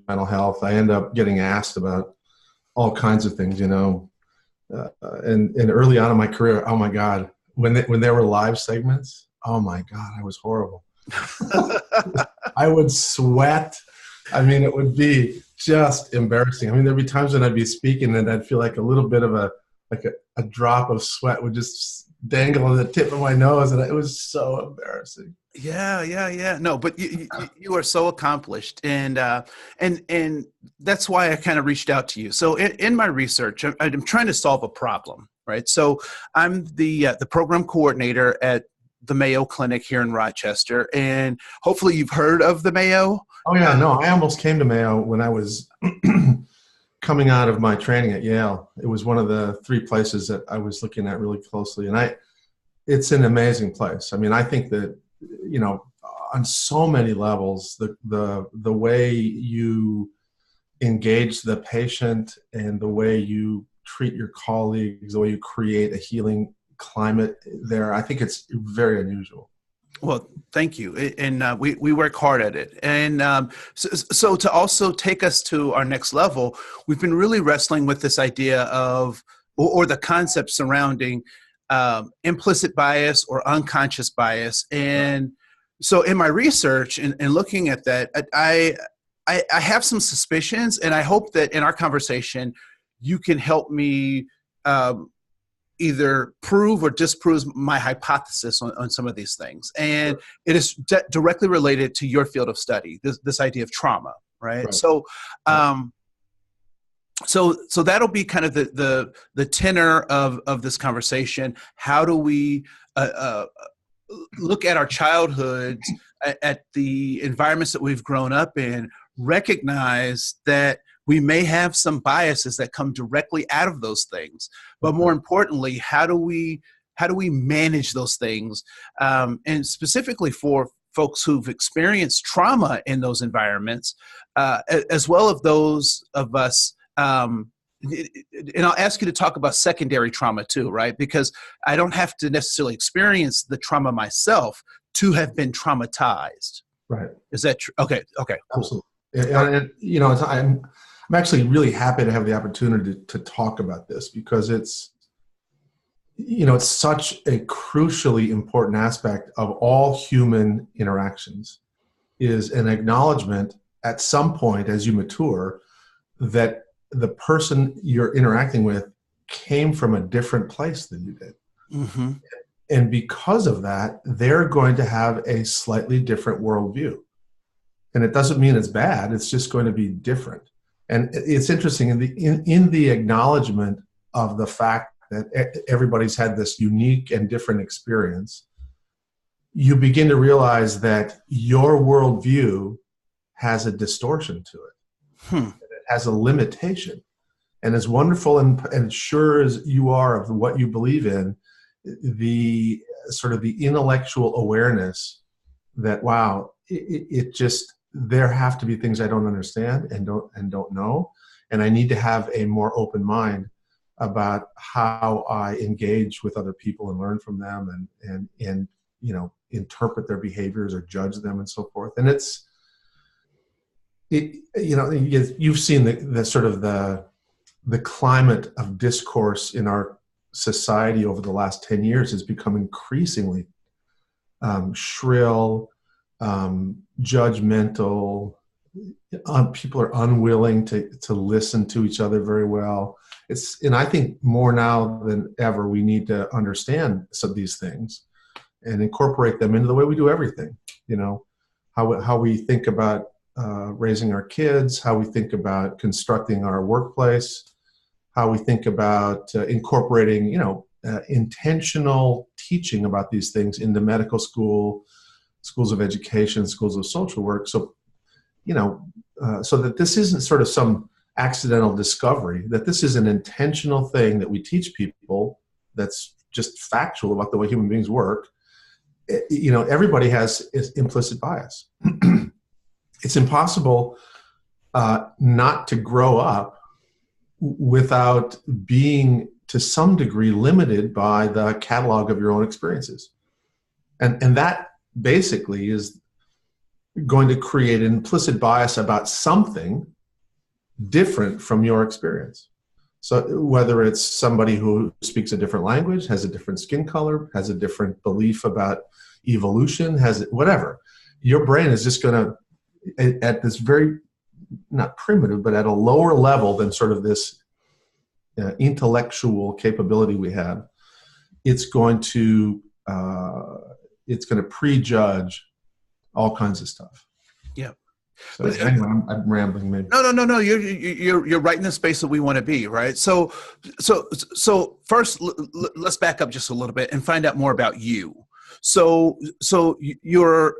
mental health. I end up getting asked about all kinds of things, and early on in my career, oh my God, when there were live segments, oh my God, I was horrible. I would sweat. I mean, it would be just embarrassing. I mean, there'd be times when I'd be speaking and I'd feel like a little bit of a drop of sweat would just dangle on the tip of my nose, and it was so embarrassing. Yeah. No, but you are so accomplished, and that's why I kind of reached out to you. So in my research, I'm trying to solve a problem, right? So I'm the program coordinator at the Mayo Clinic here in Rochester, and hopefully you've heard of the Mayo. Oh yeah, no, I almost came to Mayo when I was coming out of my training at Yale. It was one of the 3 places that I was looking at really closely, and it's an amazing place. I mean, I think that, on so many levels, the way you engage the patient and the way you treat your colleagues, the way you create a healing climate there, I think it's very unusual. Well, thank you. And we work hard at it. And so to also take us to our next level, we've been really wrestling with this idea of, or the concept surrounding implicit bias or unconscious bias. And so in my research and looking at that, I have some suspicions, and I hope that in our conversation, you can help me either prove or disprove my hypothesis on some of these things. And it is directly related to your field of study, this idea of trauma, right? So, so that'll be kind of the tenor of this conversation. How do we look at our childhoods, at the environments that we've grown up in, recognize that we may have some biases that come directly out of those things, but more importantly, how do we manage those things? And specifically for folks who've experienced trauma in those environments, as well as those of us. And I'll ask you to talk about secondary trauma too, right? Because I don't have to necessarily experience the trauma myself to have been traumatized. Right. Is that true? Okay. Cool. Absolutely. And, I'm actually really happy to have the opportunity to talk about this, because it's such a crucially important aspect of all human interactions, is an acknowledgement at some point as you mature that the person you're interacting with came from a different place than you did. Mm-hmm. And because of that, they're going to have a slightly different worldview. And it doesn't mean it's bad, it's just going to be different. And it's interesting, in the acknowledgement of the fact that everybody's had this unique and different experience, you begin to realize that your worldview has a distortion to it. It has a limitation. And as wonderful and sure as you are of what you believe in, the sort of the intellectual awareness that, wow, it just, there have to be things I don't understand and don't know, and I need to have a more open mind about how I engage with other people and learn from them and interpret their behaviors or judge them and so forth. And you've seen the sort of the climate of discourse in our society over the last 10 years has become increasingly shrill, judgmental. People are unwilling to listen to each other very well. And I think more now than ever, we need to understand some of these things and incorporate them into the way we do everything. How we think about raising our kids, how we think about constructing our workplace, how we think about incorporating, intentional teaching about these things into medical school, schools of education, schools of social work. So, so that this isn't sort of some accidental discovery, that this is an intentional thing that we teach people that's just factual about the way human beings work. Everybody has implicit bias. It's impossible not to grow up without being, to some degree, limited by the catalog of your own experiences. And that basically is going to create an implicit bias about something different from your experience. So whether it's somebody who speaks a different language, has a different skin color, has a different belief about evolution, has whatever, your brain is just going to, at this very, not primitive, but at a lower level than sort of this intellectual capability we have, it's going to prejudge all kinds of stuff. Yeah. So anyway, I'm rambling maybe. No. You're right in the space that we want to be, right? So first, let's back up just a little bit and find out more about you. So you're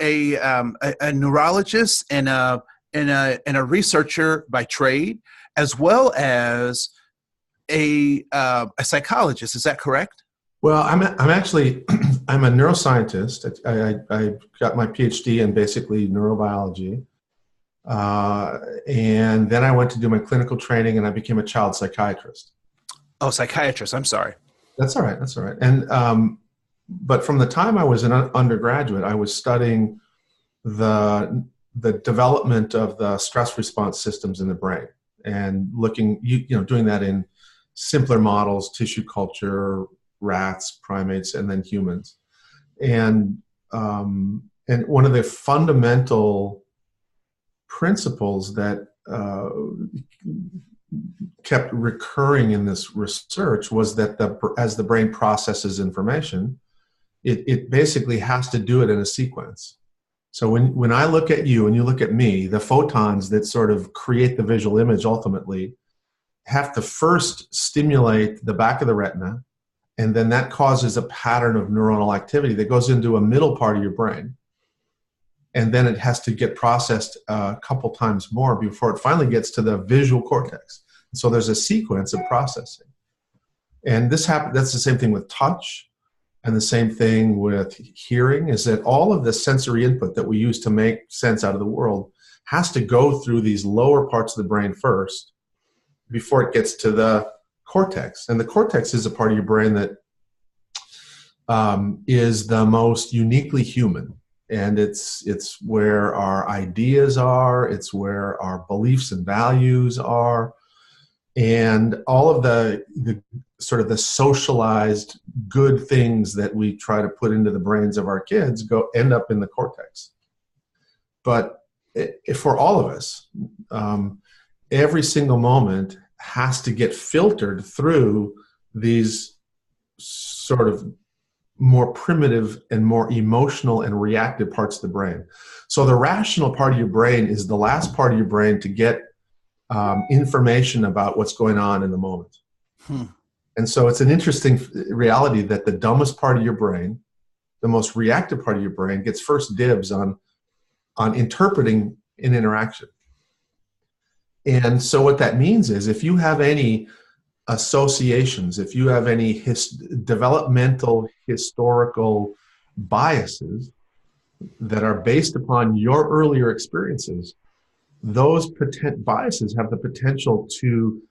a neurologist and a researcher by trade, as well as a psychologist. Is that correct? Well, I'm actually I'm a neuroscientist. I got my PhD in basically neurobiology, and then I went to do my clinical training, and I became a child psychiatrist. Oh, psychiatrist. I'm sorry. That's all right. That's all right. And but from the time I was an undergraduate, I was studying the development of the stress response systems in the brain, and looking, doing that in simpler models, tissue culture, rats, primates, and then humans. And one of the fundamental principles that kept recurring in this research was that as the brain processes information, it basically has to do it in a sequence. So when I look at you and you look at me, the photons that sort of create the visual image ultimately have to first stimulate the back of the retina, and then that causes a pattern of neuronal activity that goes into a middle part of your brain. And then it has to get processed a couple times more before it finally gets to the visual cortex. So there's a sequence of processing. And that's the same thing with touch, and the same thing with hearing, is that all of the sensory input that we use to make sense out of the world has to go through these lower parts of the brain first before it gets to the cortex. And the cortex is a part of your brain that is the most uniquely human. And it's where our ideas are, it's where our beliefs and values are, and all of the sort of the socialized good things that we try to put into the brains of our kids end up in the cortex. But for all of us, every single moment has to get filtered through these sort of more primitive and more emotional and reactive parts of the brain. So the rational part of your brain is the last part of your brain to get information about what's going on in the moment. And so it's an interesting reality that the dumbest part of your brain, the most reactive part of your brain, gets first dibs on interpreting an interaction. And so what that means is, if you have any associations, if you have any developmental historical biases that are based upon your earlier experiences, those biases have the potential to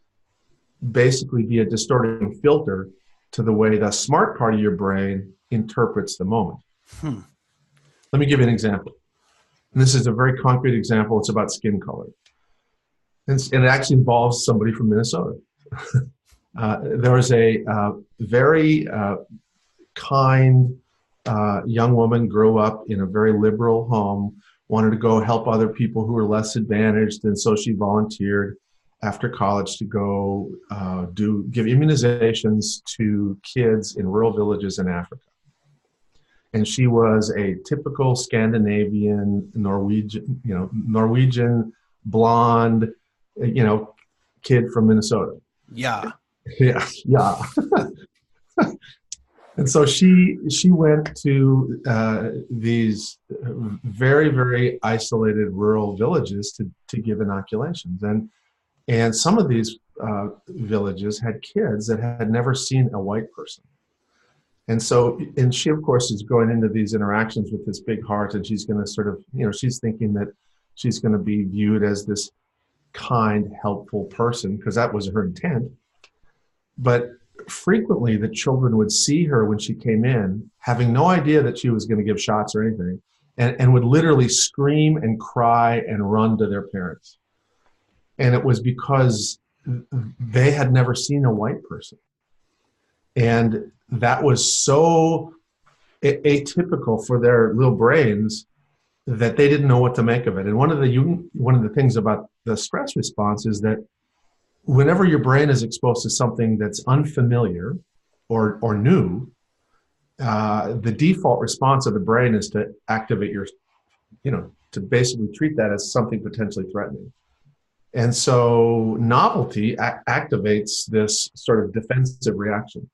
basically be a distorting filter to the way the smart part of your brain interprets the moment. Let me give you an example. And this is a very concrete example. It's about skin color. And it actually involves somebody from Minnesota. There was a very kind young woman, grew up in a very liberal home, wanted to go help other people who were less advantaged, and so she volunteered after college to go give immunizations to kids in rural villages in Africa. And she was a typical Scandinavian, Norwegian, blonde, kid from Minnesota. Yeah. Yeah. And so she went to these very, very isolated rural villages to give inoculations. And some of these villages had kids that had never seen a white person. And she, of course, is going into these interactions with this big heart, and she's going to sort of, she's thinking that she's going to be viewed as this kind, helpful person, because that was her intent. But frequently the children would see her when she came in, having no idea that she was going to give shots or anything, and would literally scream and cry and run to their parents. And it was because they had never seen a white person. And that was so atypical for their little brains that they didn't know what to make of it. And one of the things about the stress response is that whenever your brain is exposed to something that's unfamiliar or new, the default response of the brain is to activate to basically treat that as something potentially threatening. And so novelty activates this sort of defensive reaction.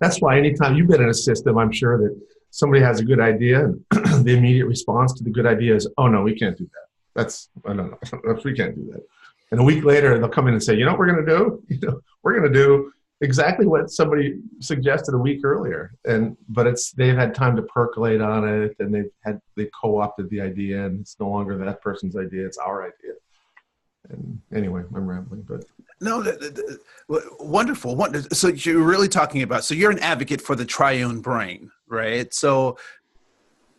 That's why anytime you've been in a system, I'm sure that somebody has a good idea and the immediate response to the good idea is, oh no, we can't do that. I don't know, we can't do that. And a week later, they'll come in and say, you know what we're going to do? We're going to do exactly what somebody suggested a week earlier. But they've had time to percolate on it, and they co-opted the idea, and it's no longer that person's idea, it's our idea. And anyway, I'm rambling, but no, wonderful. So you're really talking about, so you're an advocate for the triune brain, right? So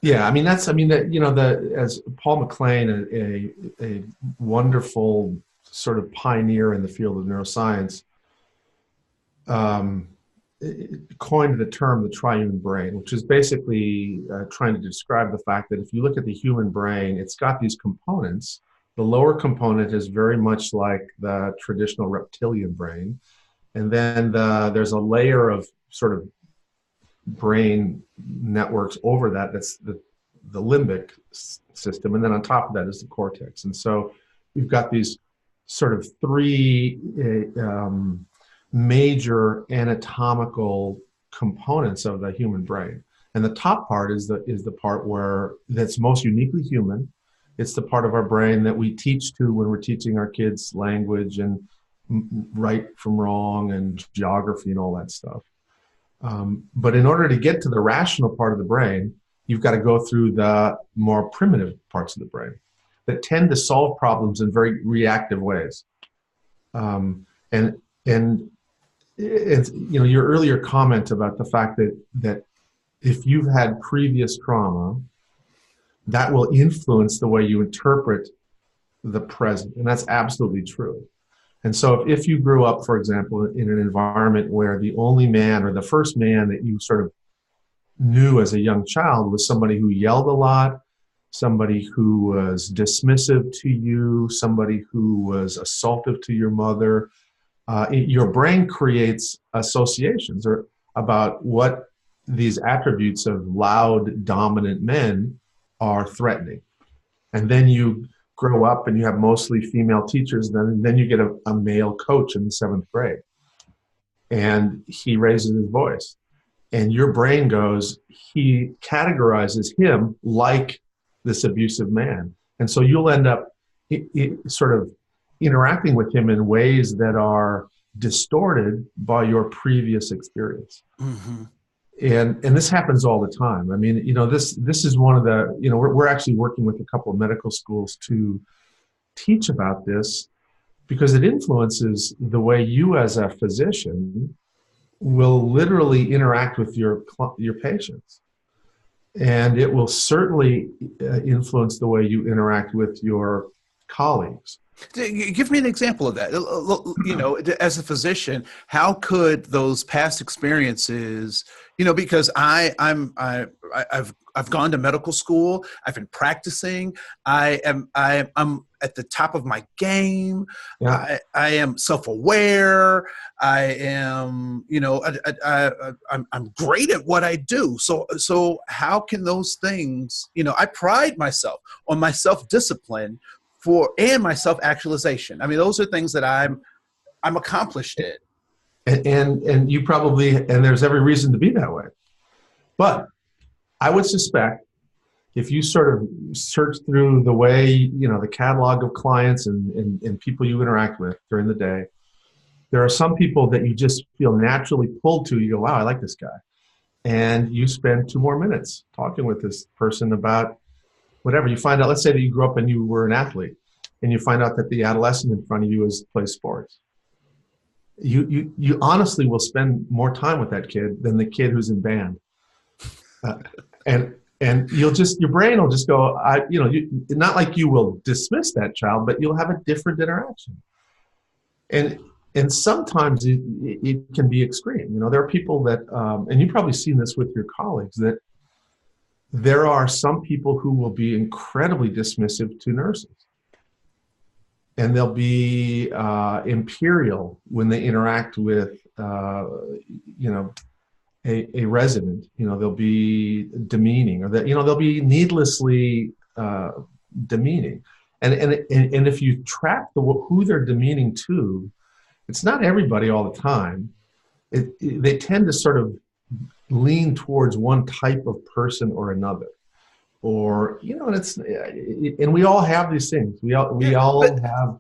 yeah, as Paul MacLean, a wonderful sort of pioneer in the field of neuroscience, coined the term the triune brain, which is basically trying to describe the fact that if you look at the human brain, it's got these components. The lower component is very much like the traditional reptilian brain. And then there's a layer of sort of brain networks over that. That's the limbic system. And then on top of that is the cortex. And so we've got these sort of three major anatomical components of the human brain. And the top part is the part that's most uniquely human. It's the part of our brain that we teach to when we're teaching our kids language and right from wrong and geography and all that stuff. But in order to get to the rational part of the brain, you've got to go through the more primitive parts of the brain that tend to solve problems in very reactive ways. And it's, your earlier comment about the fact that if you've had previous trauma, that will influence the way you interpret the present. And that's absolutely true. And so if you grew up, for example, in an environment where the only man or the first man that you sort of knew as a young child was somebody who yelled a lot, somebody who was dismissive to you, somebody who was assaultive to your mother, your brain creates associations about what these attributes of loud, dominant men are threatening. And then you grow up and you have mostly female teachers, then you get a male coach in the 7th grade. And he raises his voice. And your brain he categorizes him like this abusive man. And so you'll end up sort of interacting with him in ways that are distorted by your previous experience. Mm-hmm. And this happens all the time. This is one of the, we're actually working with a couple of medical schools to teach about this because it influences the way you as a physician will literally interact with your patients. And it will certainly influence the way you interact with your colleagues. Give me an example of that. As a physician, how could those past experiences, because I've gone to medical school, I've been practicing, I'm at the top of my game. Yeah. I am self-aware. I am, I'm great at what I do. So how can those things, I pride myself on my self-discipline and my self-actualization. Those are things that I'm accomplished in. And you probably, and there's every reason to be that way. But I would suspect if you sort of search through the way, the catalog of clients and people you interact with during the day, there are some people that you just feel naturally pulled to. You go, wow, I like this guy. And you spend 2 more minutes talking with this person about whatever. You find out, let's say that you grew up and you were an athlete, and you find out that the adolescent in front of you plays sports. You honestly will spend more time with that kid than the kid who's in band. And And your brain will just go, not like you will dismiss that child, but you'll have a different interaction. And sometimes it can be extreme. There are people that, and you've probably seen this with your colleagues, that there are some people who will be incredibly dismissive to nurses. And they'll be imperial when they interact with, a resident. They'll be demeaning, or that they'll be needlessly demeaning. And if you track who they're demeaning to, it's not everybody all the time. They tend to sort of lean towards one type of person or another. Or and we all have these things. We all have.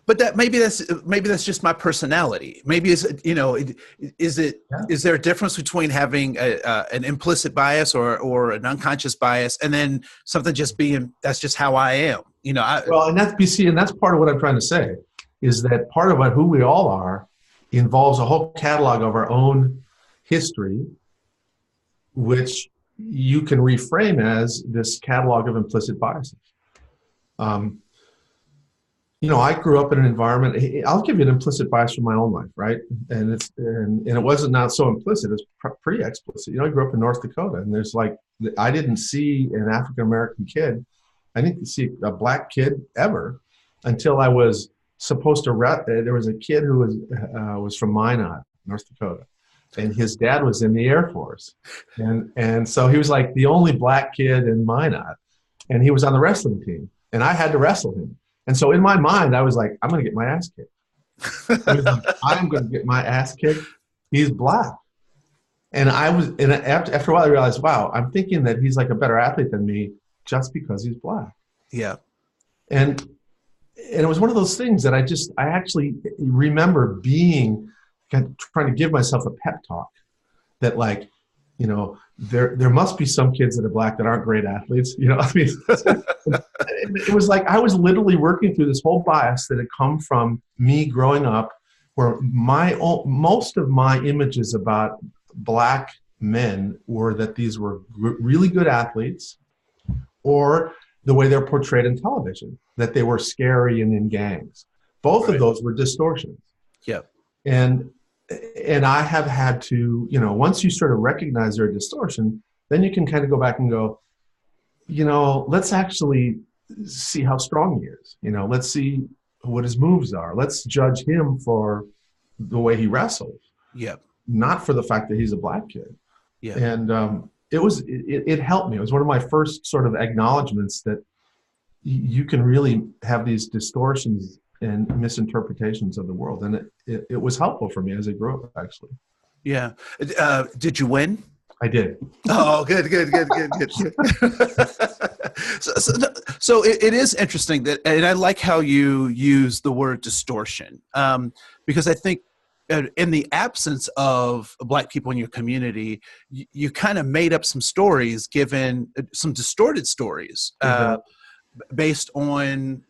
But maybe that's just my personality. Maybe is there a difference between having an implicit bias or an unconscious bias, and then something just being that's just how I am. And that's part of what I'm trying to say, is that part of who we all are involves a whole catalog of our own history, which you can reframe as this catalog of implicit biases. I grew up in an environment. I'll give you an implicit bias from my own life, right? And it wasn't not so implicit. It was pretty explicit. I grew up in North Dakota, and I didn't see an African American kid. I didn't see a black kid ever until I was supposed to. There was a kid who was from Minot, North Dakota. And his dad was in the Air Force. And so he was like the only black kid in Minot. And he was on the wrestling team. And I had to wrestle him. And so in my mind, I was like, I'm going to get my ass kicked. I'm going to get my ass kicked. He's black. And after a while, I realized, wow, I'm thinking that he's like a better athlete than me just because he's black. Yeah. And it was one of those things that I actually remember trying to give myself a pep talk that, like, there must be some kids that are black that aren't great athletes. It was like I was literally working through this whole bias that had come from me growing up, where most of my images about black men were that these were really good athletes, or the way they're portrayed in television, that they were scary and in gangs. Both of those were distortions. Yeah. And I have had to, once you sort of recognize their distortion, then you can kind of go back and go, let's actually see how strong he is. Let's see what his moves are. Let's judge him for the way he wrestles. Yeah. Not for the fact that he's a black kid. Yeah. And it helped me. It was one of my first sort of acknowledgments that you can really have these distortions and misinterpretations of the world. And it was helpful for me as I grew up, actually. Yeah. Did you win? I did. Oh, good. So it is interesting that, and I like how you use the word distortion, because I think in the absence of black people in your community, you kind of made up some stories, given some distorted stories, based on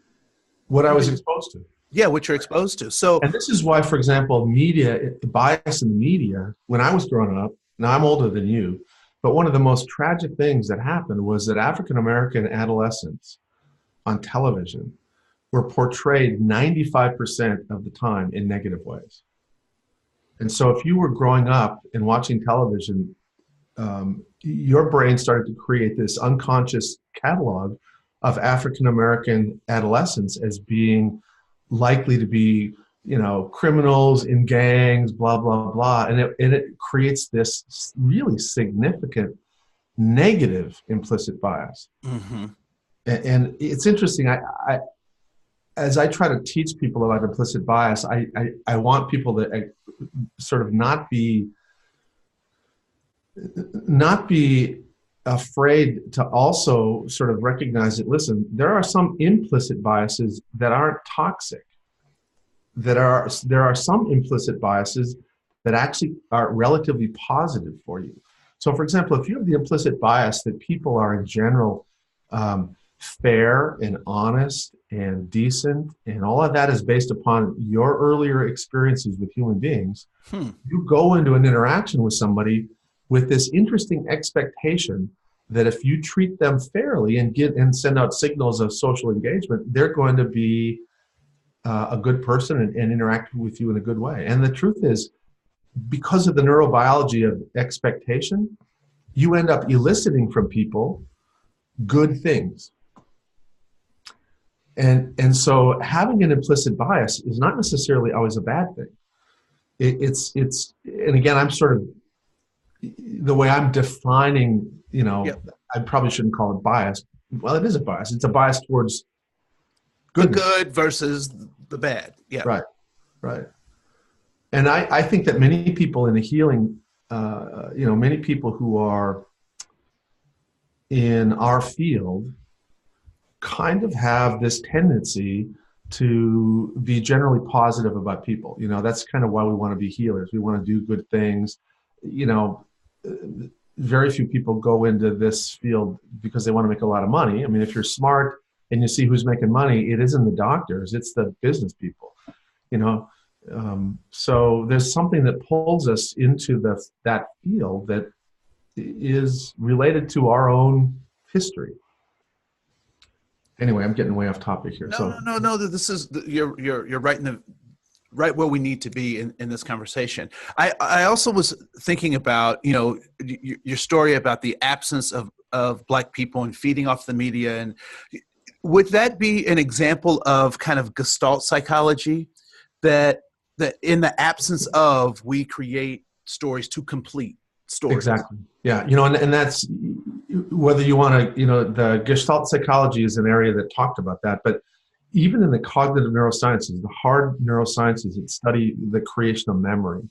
what I was exposed to. Yeah, what you're exposed to. So, and this is why, for example, the bias in the media, when I was growing up, now I'm older than you, but one of the most tragic things that happened was that African-American adolescents on television were portrayed 95% of the time in negative ways. And so if you were growing up and watching television, your brain started to create this unconscious catalog of African-American adolescents as being likely to be, criminals in gangs, blah, blah, blah. And it creates this really significant negative implicit bias. Mm-hmm. And it's interesting. As I try to teach people about implicit bias, I want people to sort of not be afraid to also sort of recognize that, listen, there are some implicit biases that aren't toxic. There are some implicit biases that actually are relatively positive for you. So, for example, if you have the implicit bias that people are in general fair and honest and decent, and all of that is based upon your earlier experiences with human beings, you go into an interaction with somebody with this interesting expectation that if you treat them fairly and send out signals of social engagement, they're going to be a good person and interact with you in a good way. And the truth is, because of the neurobiology of expectation, you end up eliciting from people good things. And so having an implicit bias is not necessarily always a bad thing. It's and again, I'm sort of, the way I'm defining, Yep. I probably shouldn't call it bias. Well, it is a bias. It's a bias towards The goodness. good versus the bad. Yeah. Right, right. And I think that many people in the healing, many people who are in our field kind of have this tendency to be generally positive about people. That's kind of why we want to be healers. We want to do good things. Very few people go into this field because they want to make a lot of money. I mean, if you're smart and you see who's making money, it isn't the doctors, it's the business people, so there's something that pulls us into that field that is related to our own history. Anyway, I'm getting way off topic here. No. This is you're right where we need to be in this conversation. I also was thinking about your story about the absence of Black people and feeding off the media, and would that be an example of kind of Gestalt psychology that in the absence of, we create stories to complete stories? Exactly. Yeah. And that's, whether you want to, the Gestalt psychology is an area that talked about that, but even in the cognitive neurosciences, the hard neurosciences that study the creation of memory,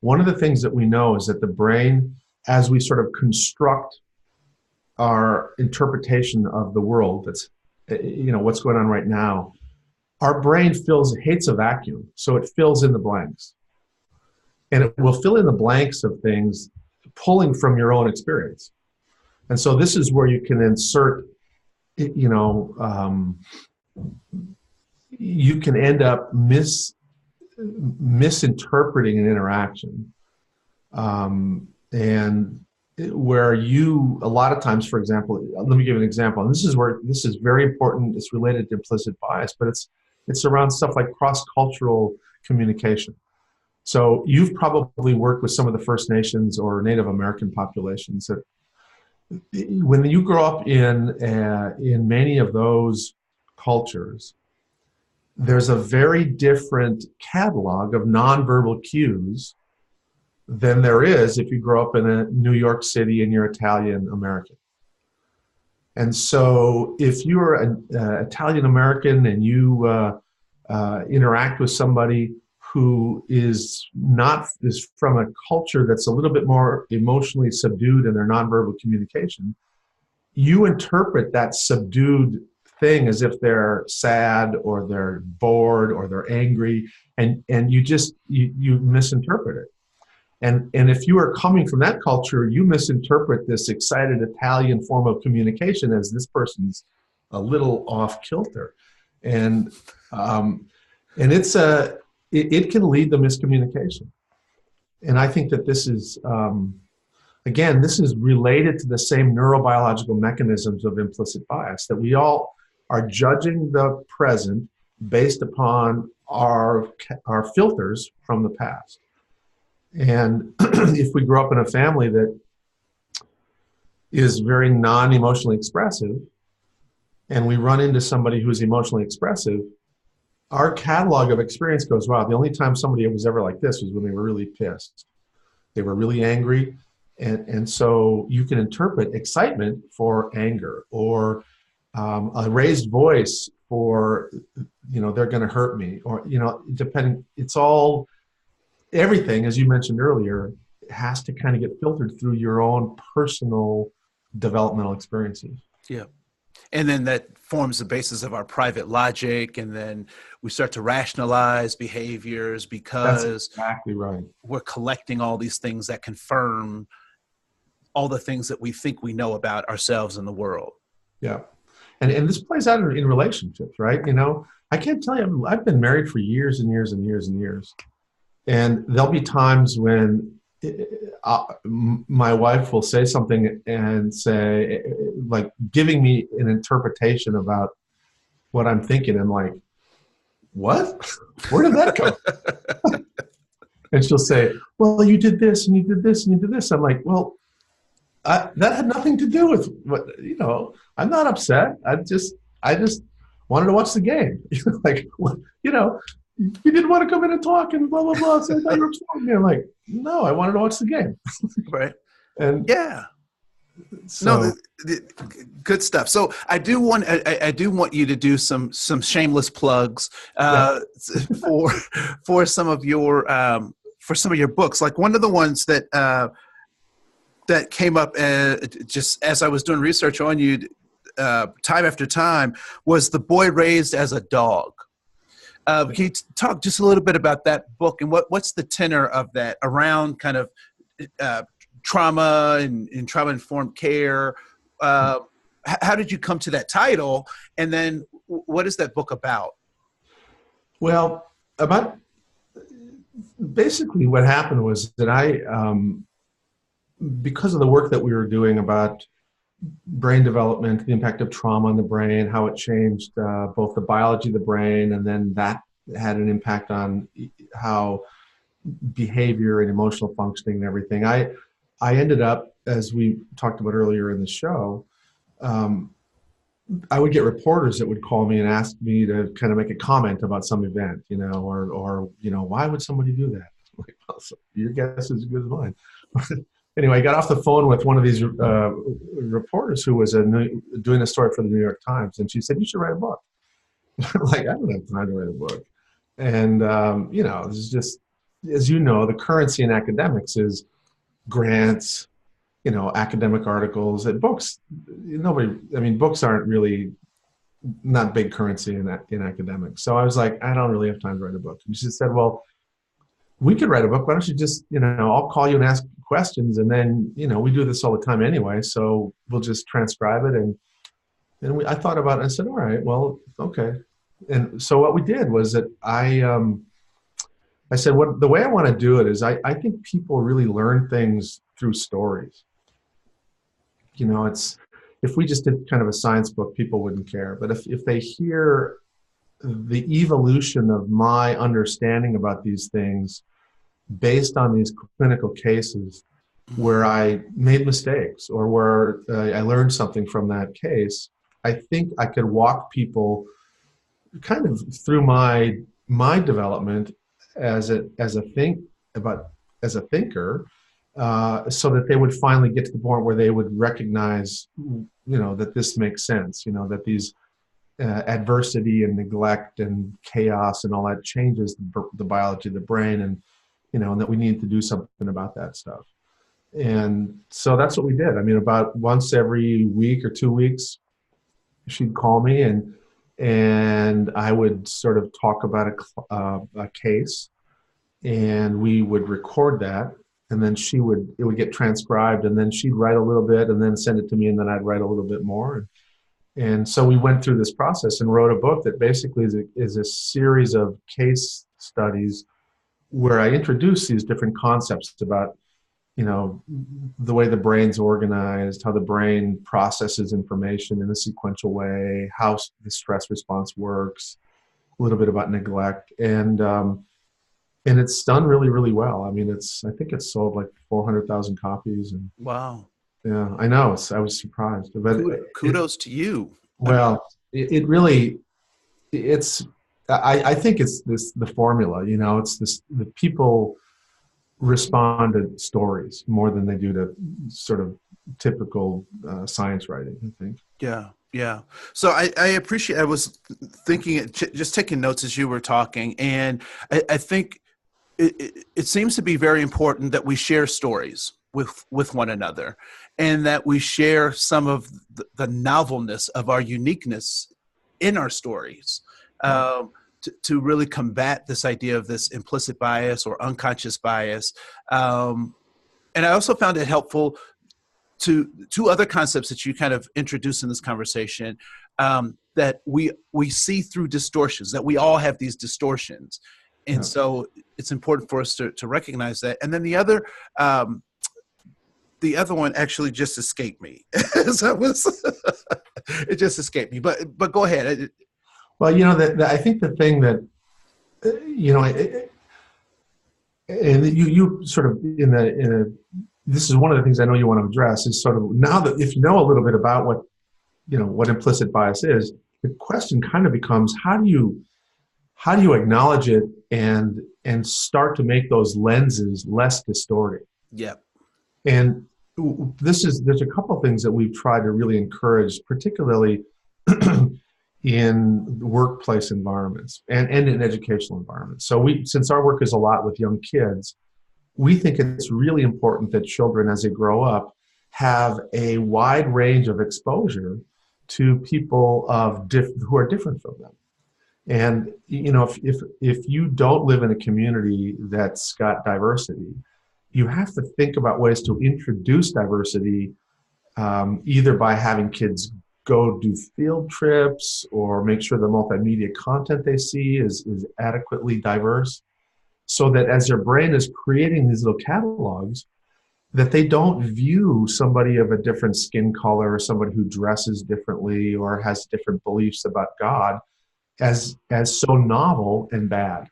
one of the things that we know is that the brain, as we sort of construct our interpretation of the world, that's, what's going on right now, our brain hates a vacuum. So it fills in the blanks. And it will fill in the blanks of things pulling from your own experience. And so this is where you can insert, you can end up misinterpreting an interaction. And where a lot of times, for example, let me give an example. And this is very important. It's related to implicit bias, but it's around stuff like cross-cultural communication. So you've probably worked with some of the First Nations or Native American populations that, when you grow up in many of those cultures, there's a very different catalog of nonverbal cues than there is if you grow up in a New York City and you're Italian American. And so if you're an Italian American and you interact with somebody who is from a culture that's a little bit more emotionally subdued in their nonverbal communication, you interpret that subdued thing as if they're sad or they're bored or they're angry, and you misinterpret it. And if you are coming from that culture, you misinterpret this excited Italian form of communication as this person's a little off kilter, and it can lead to miscommunication. And I think that this is, again, this is related to the same neurobiological mechanisms of implicit bias, that we all are judging the present based upon our filters from the past. And if we grow up in a family that is very non-emotionally expressive, and we run into somebody who's emotionally expressive, our catalog of experience goes, wow, the only time somebody was ever like this was when they were really pissed. They were really angry. And so you can interpret excitement for anger, or a raised voice for, they're going to hurt me, or, depending, it's all, everything, as you mentioned earlier, has to kind of get filtered through your own personal developmental experiences. Yeah. And then that forms the basis of our private logic, and then we start to rationalize behaviors because that's exactly right. We're collecting all these things that confirm all the things that we think we know about ourselves and the world. Yeah. And this plays out in relationships, right? I can't tell you, I've been married for years and years and years and years. And there'll be times when my wife will say something and say, like, giving me an interpretation about what I'm thinking. I'm like, what? Where did that come from? And she'll say, well, you did this and you did this and you did this. I'm like, well, that had nothing to do with what, I'm not upset. I just wanted to watch the game. Like, you didn't want to come in and talk and blah, blah, blah. So I thought you were upset with me. I'm like, no, I wanted to watch the game. Right. And yeah. so, No, good stuff. So I do want you to do some shameless plugs for some of your books. Like one of the ones that came up just as I was doing research on you, time after time, was The Boy Raised as a Dog. Can you talk just a little bit about that book and what's the tenor of that around kind of trauma and trauma-informed care? How did you come to that title? And then what is that book about? Well, basically what happened was that because of the work that we were doing about brain development, the impact of trauma on the brain, how it changed both the biology of the brain, and then that had an impact on how behavior and emotional functioning and everything. I ended up, as we talked about earlier in the show, I would get reporters that would call me and ask me to kind of make a comment about some event, or why would somebody do that? Like, well, your guess is as good as mine. Anyway, I got off the phone with one of these reporters who was doing a story for the New York Times, and she said, you should write a book. I'm like, I don't have time to write a book. And, this is just, as you know, the currency in academics is grants, academic articles, and books. Books aren't really not big currency in academics. So I was like, I don't really have time to write a book. And she said, well, we could write a book. Why don't you just, I'll call you and ask questions. And then, we do this all the time anyway. So we'll just transcribe it. And I thought about it and I said, all right, well, okay. And so what we did was that I said, the way I want to do it is I think people really learn things through stories. If we just did kind of a science book, people wouldn't care. But if they hear the evolution of my understanding about these things based on these clinical cases where I made mistakes or where I learned something from that case, I think I could walk people kind of through my development as a thinker, so that they would finally get to the point where they would recognize, that this makes sense, that these adversity and neglect and chaos and all that changes the biology of the brain, and and that we need to do something about that stuff. And so that's what we did. About once every week or 2 weeks, she'd call me and I would sort of talk about a case, and we would record that, and then it would get transcribed, and then she'd write a little bit and then send it to me, and then I'd write a little bit more. And so we went through this process and wrote a book that basically is a series of case studies where I introduce these different concepts about, the way the brain's organized, how the brain processes information in a sequential way, how the stress response works, a little bit about neglect. And it's done really, really well. I think it's sold like 400,000 copies. And wow. Yeah, I know. I was surprised. But kudos to you. Well, it really, I think it's the formula, it's this, the people respond to stories more than they do to sort of typical science writing, I think. Yeah. Yeah. So I appreciate, I was thinking, just taking notes as you were talking, and I think it seems to be very important that we share stories with one another, and that we share some of the novelness of our uniqueness in our stories, to really combat this idea of this implicit bias or unconscious bias. And I also found it helpful to two other concepts that you kind of introduced in this conversation, that we see through distortions, that we all have these distortions. And so it's important for us to recognize that. And then the other one actually just escaped me. So it just escaped me. But go ahead. Well, I think the thing that, and you sort of this is one of the things I know you want to address is sort of now that if you know a little bit about what implicit bias is, the question kind of becomes how do you acknowledge it and start to make those lenses less distorting? Yeah. And there's a couple of things that we've tried to really encourage, particularly in workplace environments and in educational environments. So since our work is a lot with young kids, we think it's really important that children, as they grow up, have a wide range of exposure to people who are different from them. And if you don't live in a community that's got diversity, you have to think about ways to introduce diversity, either by having kids go do field trips or make sure the multimedia content they see is adequately diverse, so that as their brain is creating these little catalogs, that they don't view somebody of a different skin color or somebody who dresses differently or has different beliefs about God as so novel and bad.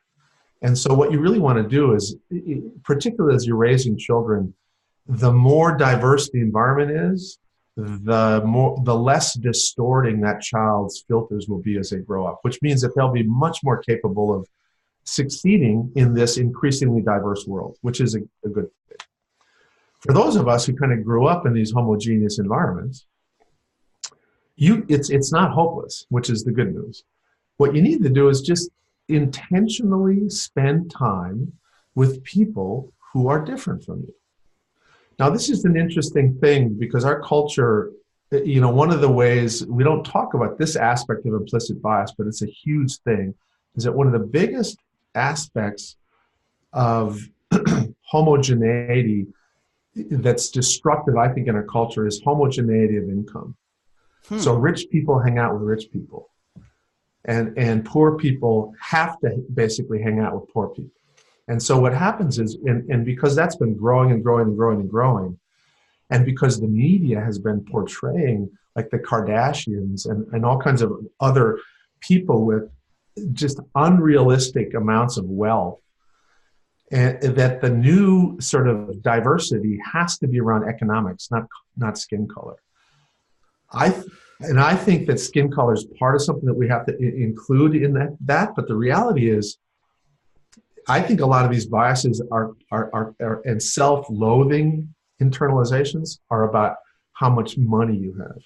And so what you really want to do is, particularly as you're raising children, the more diverse the environment is, the less distorting that child's filters will be as they grow up, which means that they'll be much more capable of succeeding in this increasingly diverse world, which is a good thing. For those of us who kind of grew up in these homogeneous environments, it's not hopeless, which is the good news. What you need to do is just intentionally spend time with people who are different from you. Now, this is an interesting thing because our culture, one of the ways we don't talk about this aspect of implicit bias, but it's a huge thing, is that one of the biggest aspects of homogeneity that's destructive, I think, in our culture is homogeneity of income. So rich people hang out with rich people. And poor people have to basically hang out with poor people. And so what happens is, and because that's been growing and growing and growing and growing, and because the media has been portraying like the Kardashians and all kinds of other people with just unrealistic amounts of wealth, and that the new sort of diversity has to be around economics, not skin color. I think that skin color is part of something that we have to include in that. But the reality is, I think a lot of these biases are and self-loathing internalizations are about how much money you have,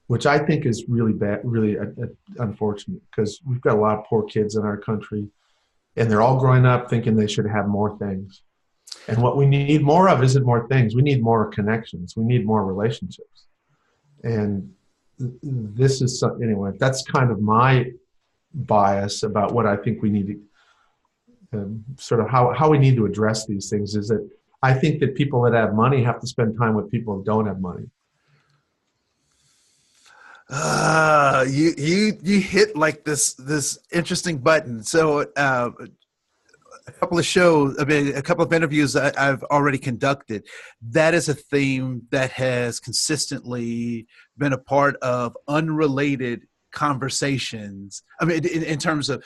which I think is really bad, really unfortunate, because we've got a lot of poor kids in our country, and they're all growing up thinking they should have more things. And what we need more of isn't more things. We need more connections. We need more relationships. And this is anyway. That's kind of my bias about what I think we need to sort of how we need to address these things. Is that I think that people that have money have to spend time with people who don't have money. You hit like this interesting button. So a couple of interviews I've already conducted, that is a theme that has consistently been a part of unrelated conversations. I mean, in terms of,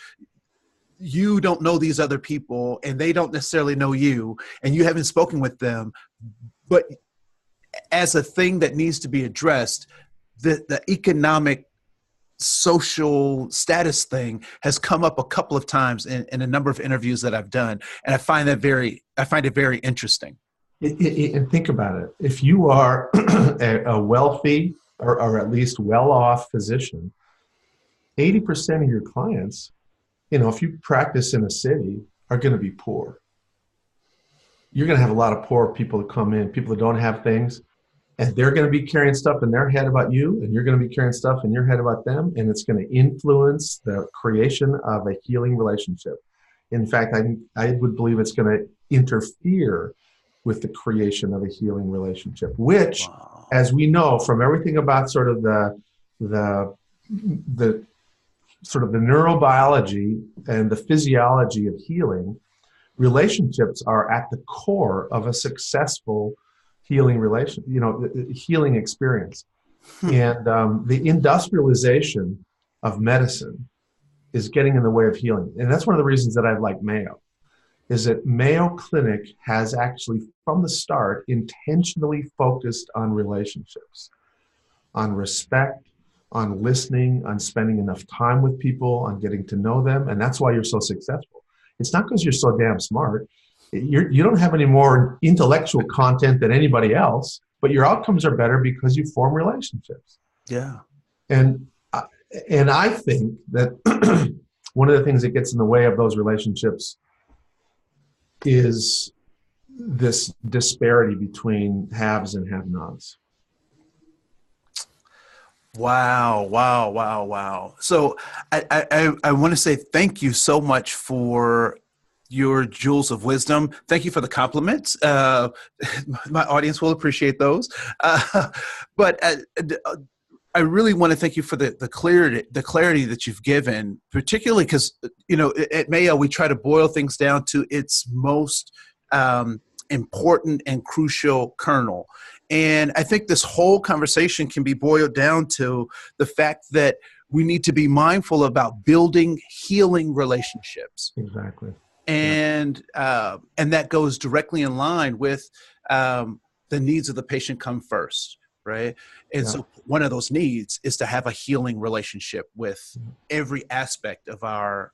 you don't know these other people and they don't necessarily know you and you haven't spoken with them, but as a thing that needs to be addressed, the economic social status thing has come up a couple of times in a number of interviews that I've done. And I find it very interesting. And think about it. If you are a wealthy or at least well-off physician, 80% of your clients, if you practice in a city, are going to be poor. You're going to have a lot of poor people that come in, people that don't have things, and they're going to be carrying stuff in their head about you, and you're going to be carrying stuff in your head about them, and it's going to influence the creation of a healing relationship. In fact, I would believe it's going to interfere with the creation of a healing relationship, which, as we know from everything about sort of the sort of the neurobiology and the physiology of healing, relationships are at the core of a successful healing healing experience. And the industrialization of medicine is getting in the way of healing. And that's one of the reasons that I like Mayo, is that Mayo Clinic has actually, from the start, intentionally focused on relationships, on respect, on listening, on spending enough time with people, on getting to know them. And that's why you're so successful. It's not because you're so damn smart. You don't have any more intellectual content than anybody else, but your outcomes are better because you form relationships. Yeah. And I think that one of the things that gets in the way of those relationships is this disparity between haves and have-nots. Wow. So I want to say thank you so much for your jewels of wisdom. Thank you for the compliments. My audience will appreciate those. But I really want to thank you for the clarity that you've given, particularly because, at Mayo, we try to boil things down to its most important and crucial kernel. And I think this whole conversation can be boiled down to the fact that we need to be mindful about building healing relationships. Exactly. And that goes directly in line with the needs of the patient come first, right? And so one of those needs is to have a healing relationship with every aspect of our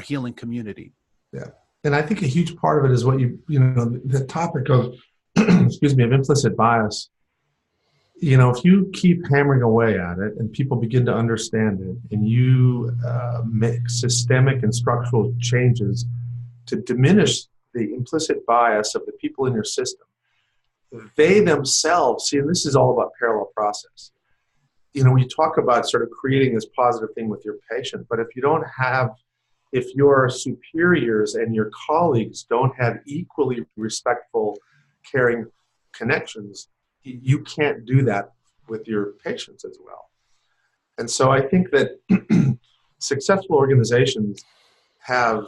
healing community. Yeah. And I think a huge part of it is what the topic of, excuse me, of implicit bias. If you keep hammering away at it and people begin to understand it, and you make systemic and structural changes to diminish the implicit bias of the people in your system, they themselves, and this is all about parallel process. We talk about sort of creating this positive thing with your patient, but if your superiors and your colleagues don't have equally respectful, caring connections, you can't do that with your patients as well. And so I think that successful organizations have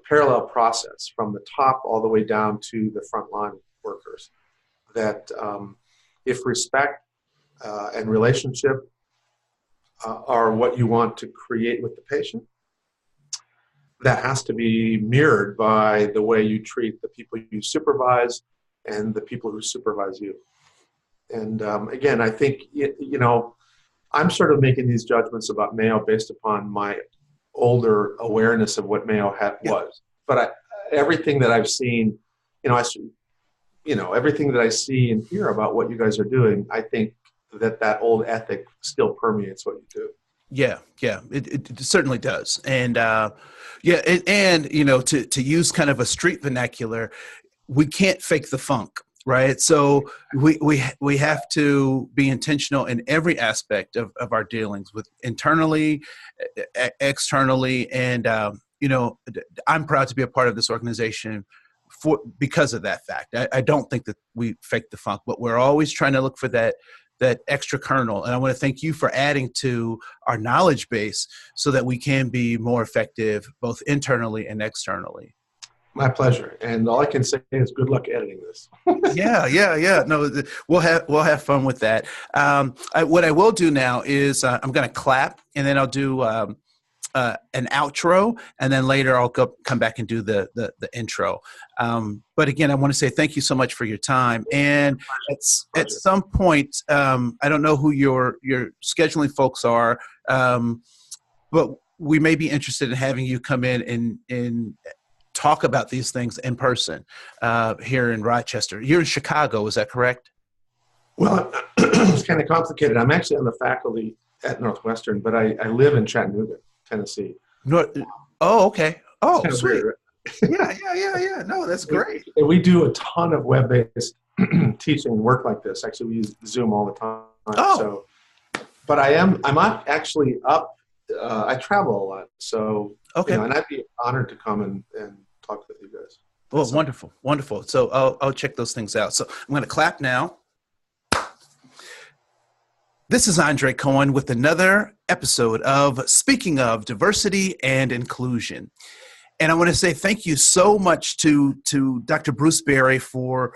parallel process from the top all the way down to the frontline workers, that if respect and relationship are what you want to create with the patient, that has to be mirrored by the way you treat the people you supervise and the people who supervise you. And again, I think, I'm sort of making these judgments about Mayo based upon my older awareness of what Mayo was. But everything that I've seen, everything that I see and hear about what you guys are doing, I think that old ethic still permeates what you do. Yeah, it certainly does. And to use kind of a street vernacular, we can't fake the funk, right? So we have to be intentional in every aspect of our dealings with internally, externally, and I'm proud to be a part of this organization because of that fact. I don't think that we fake the funk, but we're always trying to look for that extra kernel. And I want to thank you for adding to our knowledge base so that we can be more effective both internally and externally. My pleasure. And all I can say is good luck editing this. Yeah. No, we'll have fun with that. What I will do now is I'm going to clap, and then I'll do an outro, and then later I'll come back and do the intro. But again, I want to say thank you so much for your time. And at some point, I don't know who your scheduling folks are, but we may be interested in having you come in and talk about these things in person here in Rochester. You're in Chicago, is that correct? Well, it's kind of complicated. I'm actually on the faculty at Northwestern, but I live in Chattanooga, Tennessee. Oh, okay. Oh, sweet. Weird, right? Yeah. No, that's great. We do a ton of web-based teaching and work like this. Actually, we use Zoom all the time. Oh. So, but I'm actually up. I travel a lot, so okay. And I'd be honored to come and talk with you guys. Well, wonderful. So I'll check those things out. So I'm going to clap now. This is Andre Koen with another episode of Speaking of Diversity and Inclusion. And I want to say thank you so much to Dr. Bruce Berry for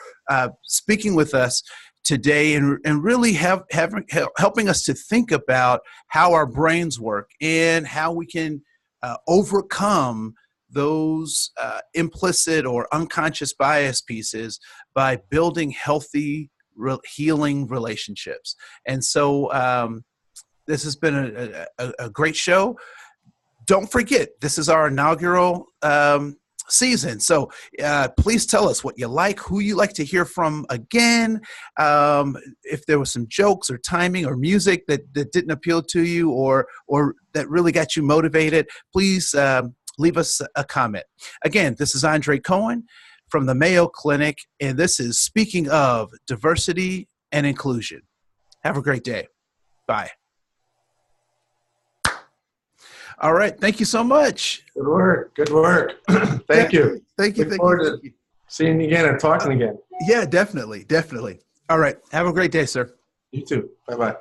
speaking with us today and really helping us to think about how our brains work and how we can overcome those implicit or unconscious bias pieces by building healthy, healing relationships. And so this has been a great show. Don't forget, this is our inaugural season. So please tell us what you like, who you like to hear from again. If there was some jokes or timing or music that didn't appeal to you or that really got you motivated, please leave us a comment. Again, this is Andre Koen from the Mayo Clinic, and this is Speaking of Diversity and Inclusion. Have a great day. Bye. All right. Thank you so much. Good work. Good work. Thank you. Thank you. Look forward to seeing you again and talking again. Yeah, definitely. Definitely. All right. Have a great day, sir. You too. Bye-bye.